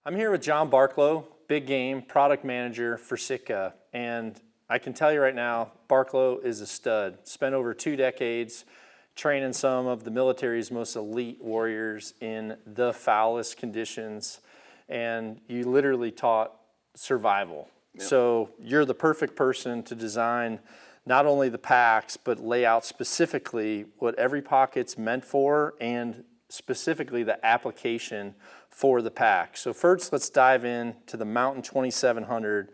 I'm here with John Barklow, big game product manager for Sitka, and I can tell you right now, Barklow is a stud. Spent over 2 decades training some of the military's most elite warriors in the foulest conditions, and you literally taught survival. Yep. So you're the perfect person to design not only the packs, but lay out specifically what every pocket's meant for and specifically the application for the pack. So first, let's dive into the Mountain 2700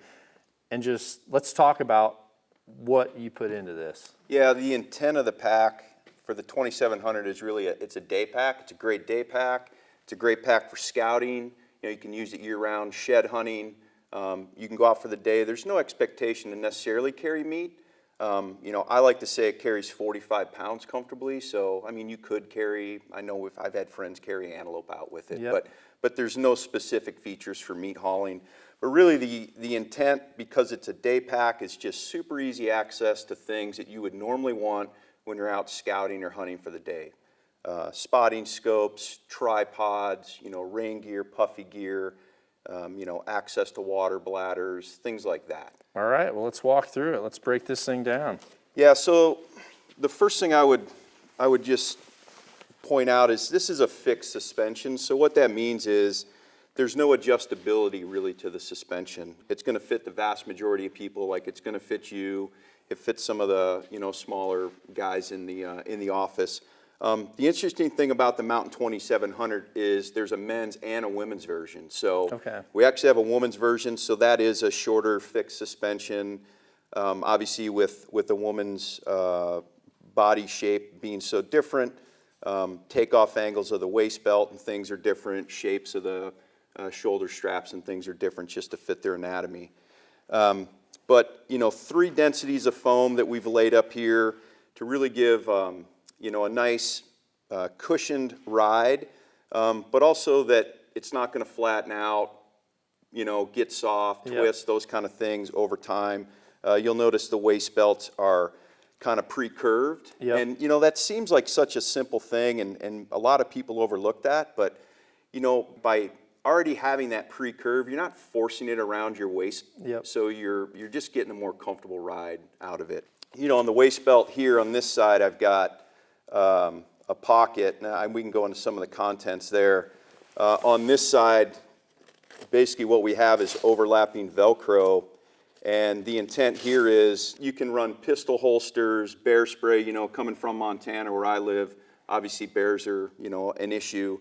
and just let's talk about what you put into this. Yeah, the intent of the pack for the 2700 is really it's a day pack. It's a great day pack. It's a great pack for scouting. You know, you can use it year-round, shed hunting. You can go out for the day. There's no expectation to necessarily carry meat. You know, I like to say it carries 45 pounds comfortably. So, I mean, you could carry, I know I've had friends carry antelope out with it, yep. but there's no specific features for meat hauling. But really the intent, because it's a day pack, is just super easy access to things that you would normally want when you're out scouting or hunting for the day. Spotting scopes, tripods, you know, rain gear, puffy gear, you know, access to water bladders, things like that. All right, well, let's walk through it. Let's break this thing down. Yeah, so the first thing I would just point out is this is a fixed suspension. So what that means is there's no adjustability really to the suspension. It's going to fit the vast majority of people, like it's going to fit you. It fits some of the, you know, smaller guys in the office. The interesting thing about the Mountain 2700 is there's a men's and a women's version. So okay. We actually have a woman's version, so that is a shorter fixed suspension. Obviously with the woman's body shape being so different, takeoff angles of the waist belt and things are different, shapes of the shoulder straps and things are different just to fit their anatomy. But, you know, 3 densities of foam that we've laid up here to really give, you know, a nice cushioned ride, but also that it's not going to flatten out, you know, get soft, twist, yep. Those kind of things over time. You'll notice the waist belts are kind of pre-curved. Yep. And, you know, that seems like such a simple thing, and a lot of people overlook that. But, you know, by already having that pre-curve, you're not forcing it around your waist. Yep. So you're just getting a more comfortable ride out of it. You know, on the waist belt here on this side, I've got a pocket. Now, we can go into some of the contents there. On this side, basically what we have is overlapping Velcro. And the intent here is you can run pistol holsters, bear spray, you know, coming from Montana where I live. Obviously bears are, you know, an issue.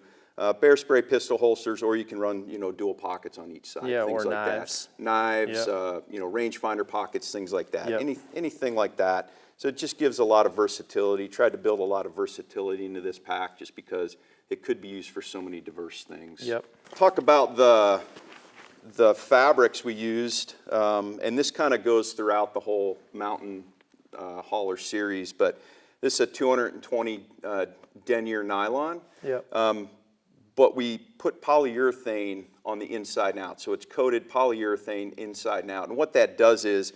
Bear spray pistol holsters, or you can run, you know, dual pockets on each side. Yeah, things or like knives. That. Knives, yep. You know, rangefinder pockets, things like that. Yep. Anything like that. So it just gives a lot of versatility. Tried to build a lot of versatility into this pack just because it could be used for so many diverse things. Yep. Talk about the fabrics we used, and this kind of goes throughout the whole Mountain Hauler series, but this is a 220 denier nylon. Yep. But we put polyurethane on the inside and out. So it's coated polyurethane inside and out. And what that does is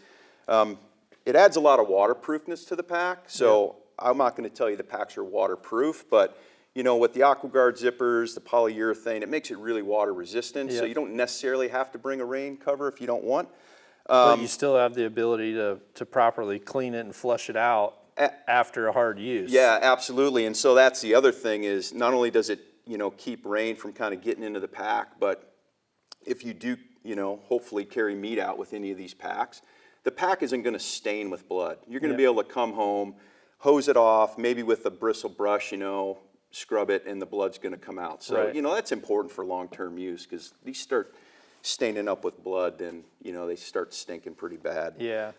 it adds a lot of waterproofness to the pack. So I'm not going to tell you the packs are waterproof, but you know, with the AquaGuard zippers, the polyurethane, it makes it really water resistant. So you don't necessarily have to bring a rain cover if you don't want. But you still have the ability to properly clean it and flush it out after a hard use. Yeah, absolutely. And so that's the other thing is not only does it, you know, keep rain from kind of getting into the pack, but if you do, you know, hopefully carry meat out with any of these packs, the pack isn't going to stain with blood. You're going to be able to come home, hose it off, maybe with a bristle brush, you know, scrub it, and the blood's going to come out. So, you know, that's important for long-term use because these start staining up with blood, then, you know, they start stinking pretty bad. Yeah.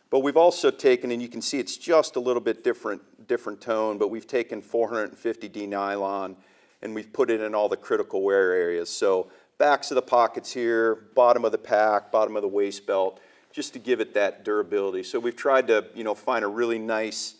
But we've also taken, and you can see it's just a little bit different tone, but we've taken 450D nylon and we've put it in all the critical wear areas. So backs of the pockets here, bottom of the pack, bottom of the waist belt, just to give it that durability. So we've tried to, you know, find a really nice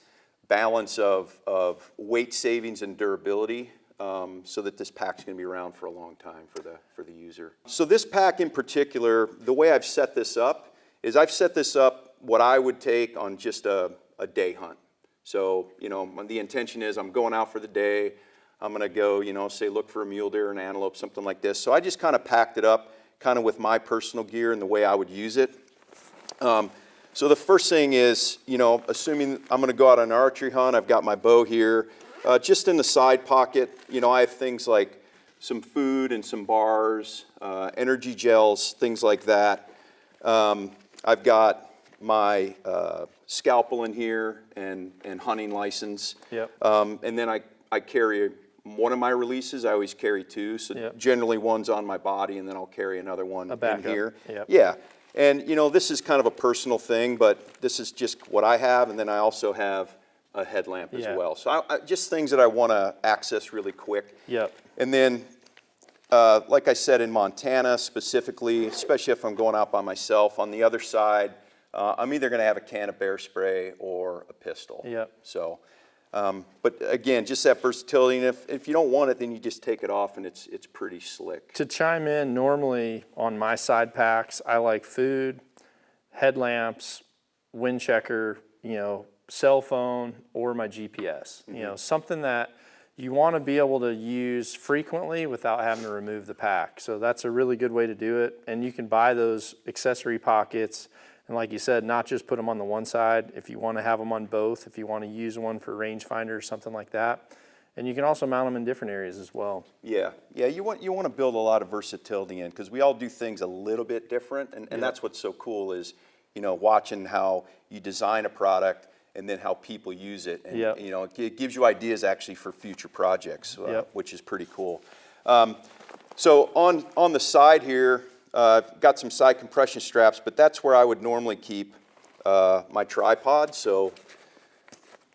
balance of weight savings and durability so that this pack's going to be around for a long time for the user. So this pack in particular, the way I've set this up is I've set this up what I would take on just a day hunt. So, you know, the intention is I'm going out for the day, I'm gonna go, you know, say look for a mule deer, an antelope, something like this. So I just kind of packed it up kind of with my personal gear and the way I would use it. So the first thing is, you know, assuming I'm gonna go out on an archery hunt, I've got my bow here. Just in the side pocket, you know, I have things like some food and some bars, energy gels, things like that. I've got my scalpel in here and hunting license. Yep. And then I carry one of my releases. I always carry two. So Yep. generally one's on my body, and then I'll carry another one in here. Yep. Yeah. And you know, this is kind of a personal thing, but this is just what I have. And then I also have a headlamp as Yeah. well. So just things that I want to access really quick. Yep. And then, like I said, in Montana specifically, especially if I'm going out by myself, on the other side, I'm either going to have a can of bear spray or a pistol. Yep. So, but again, just that versatility. And if you don't want it, then you just take it off, and it's pretty slick. To chime in, normally on my side packs, I like food, headlamps, wind checker, you know, cell phone, or my GPS. You know, something that you want to be able to use frequently without having to remove the pack. So that's a really good way to do it. And you can buy those accessory pockets. And like you said, not just put them on the one side. If you want to have them on both, if you want to use one for rangefinder or something like that. And you can also mount them in different areas as well. Yeah, you want to build a lot of versatility in, because we all do things a little bit different, and that's what's so cool is, you know, watching how you design a product and then how people use it, and you know, it gives you ideas actually for future projects, which is pretty cool. So on the side here, got some side compression straps, but that's where I would normally keep my tripod. So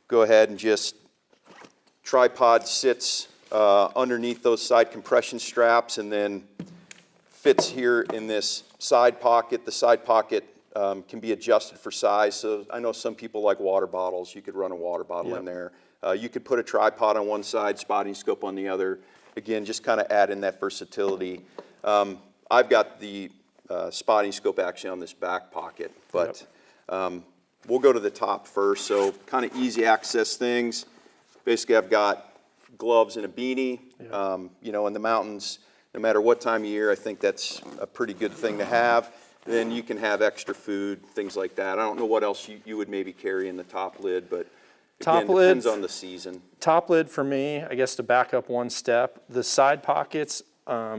go ahead and just tripod sits underneath those side compression straps, and then fits here in this side pocket. The side pocket can be adjusted for size. So I know some people like water bottles. You could run a water bottle in there. You could put a tripod on one side, spotting scope on the other. Again, just kind of add in that versatility. I've got the spotting scope actually on this back pocket, but we'll go to the top first. So kind of easy access things. Basically, I've got gloves and a beanie. You know, in the mountains, no matter what time of year, I think that's a pretty good thing to have. Then you can have extra food, things like that. I don't know what else you would maybe carry in the top lid, but again, depends on the season. Top lid for me, I guess to back up one step, the side pockets,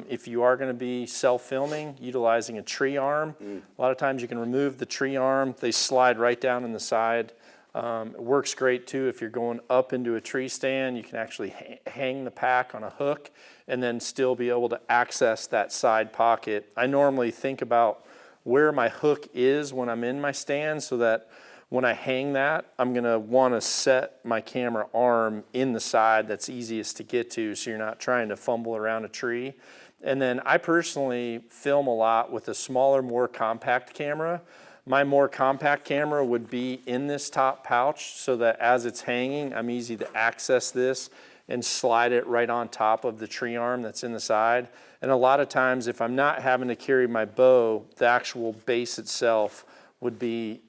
if you are going to be self-filming, utilizing a tree arm, a lot of times you can remove the tree arm. They slide right down in the side. It works great too if you're going up into a tree stand. You can actually hang the pack on a hook and then still be able to access that side pocket. I normally think about where my hook is when I'm in my stand, so that when I hang that, I'm gonna wanna set my camera arm in the side that's easiest to get to, so you're not trying to fumble around a tree. And then I personally film a lot with a smaller, more compact camera. My more compact camera would be in this top pouch, so that as it's hanging, I'm easy to access this and slide it right on top of the tree arm that's in the side. And a lot of times, if I'm not having to carry my bow, the actual base itself would be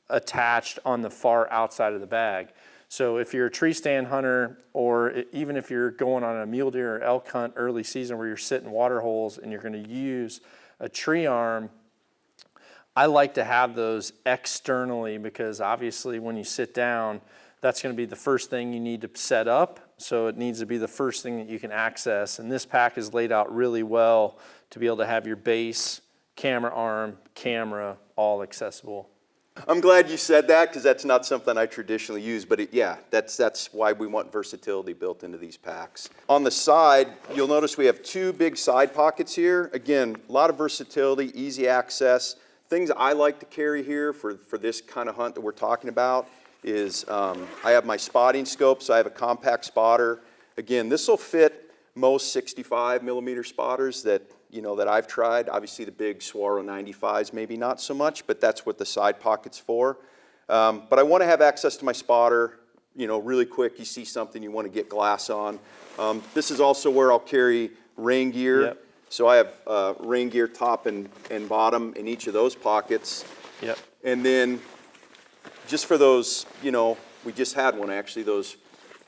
attached on the far outside of the bag. So if you're a tree stand hunter, or even if you're going on a mule deer or elk hunt early season where you're sitting water holes and you're gonna use a tree arm, I like to have those externally, because obviously when you sit down, that's gonna be the first thing you need to set up. So it needs to be the first thing that you can access. And this pack is laid out really well to be able to have your base, camera arm, camera, all accessible. I'm glad you said that, because that's not something I traditionally use, but that's why we want versatility built into these packs. On the side, you'll notice we have two big side pockets here. Again, a lot of versatility, easy access. Things I like to carry here for this kind of hunt that we're talking about is I have my spotting scope, so I have a compact spotter. Again, this will fit most 65 millimeter spotters that I've tried. Obviously the big Swaro 95s maybe not so much, but that's what the side pocket's for. But I want to have access to my spotter, really quick. You see something you want to get glass on. This is also where I'll carry rain gear. Yep. So I have rain gear top and bottom in each of those pockets. Yep. And then just for those, we just had one actually, those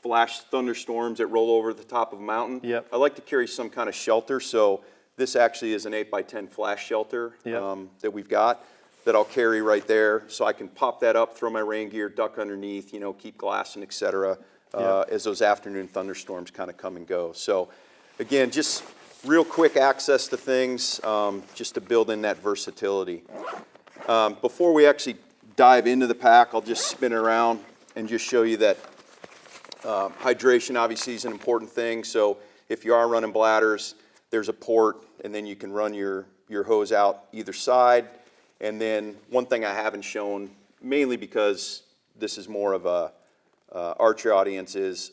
flash thunderstorms that roll over the top of a mountain. Yep. I like to carry some kind of shelter, so this actually is an 8x10 flash shelter Yep. that we've got that I'll carry right there, so I can pop that up, throw my rain gear, duck underneath, you know, keep glassing, et cetera, as those afternoon thunderstorms kind of come and go. So again, just real quick access to things, just to build in that versatility. Before we actually dive into the pack, I'll just spin it around and just show you that hydration obviously is an important thing. So if you are running bladders, there's a port, and then you can run your hose out either side. And then one thing I haven't shown, mainly because this is more of a archer audience, is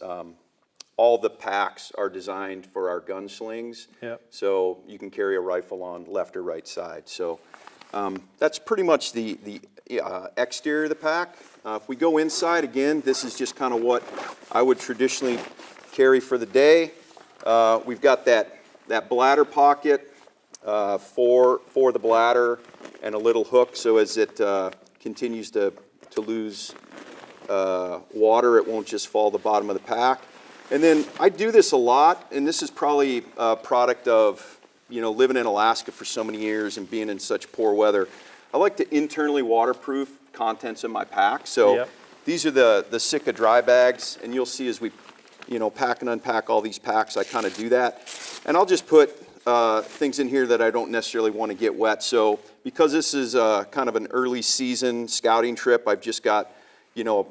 all the packs are designed for our gunslings. Yep. So you can carry a rifle on left or right side. So that's pretty much the exterior of the pack. If we go inside, again, this is just kind of what I would traditionally carry for the day. We've got that bladder pocket for the bladder, and a little hook, so as it continues to lose water, it won't just fall to the bottom of the pack. And then I do this a lot, and this is probably a product of, you know, living in Alaska for so many years and being in such poor weather. I like to internally waterproof contents in my pack. So Yep. these are the Sitka dry bags, and you'll see as we, you know, pack and unpack all these packs, I kind of do that. And I'll just put things in here that I don't necessarily want to get wet. So because this is kind of an early season scouting trip, I've just got, you know,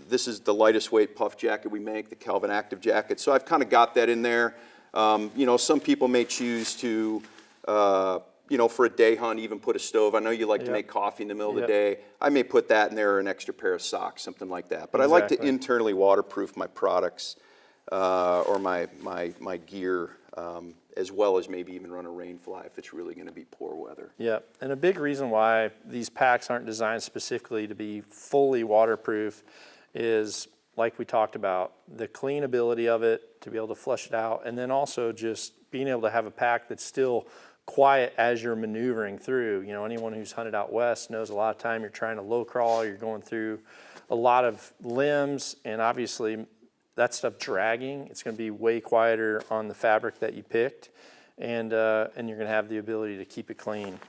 this is the lightest weight puff jacket we make, the Kelvin Active jacket. So I've kind of got that in there. You know, some people may choose to, you know, for a day hunt, even put a stove. I know you like to make coffee in the middle of the day. I may put that in there, or an extra pair of socks, something like that. But I like to internally waterproof my products or my gear, as well as maybe even run a rain fly if it's really going to be poor weather. Yeah, and a big reason why these packs aren't designed specifically to be fully waterproof is, like we talked about, the cleanability of it, to be able to flush it out, and then also just being able to have a pack that's still quiet as you're maneuvering through. You know, anyone who's hunted out west knows a lot of time you're trying to low crawl, you're going through a lot of limbs, and obviously that stuff dragging, it's going to be way quieter on the fabric that you picked, and you're going to have the ability to keep it clean.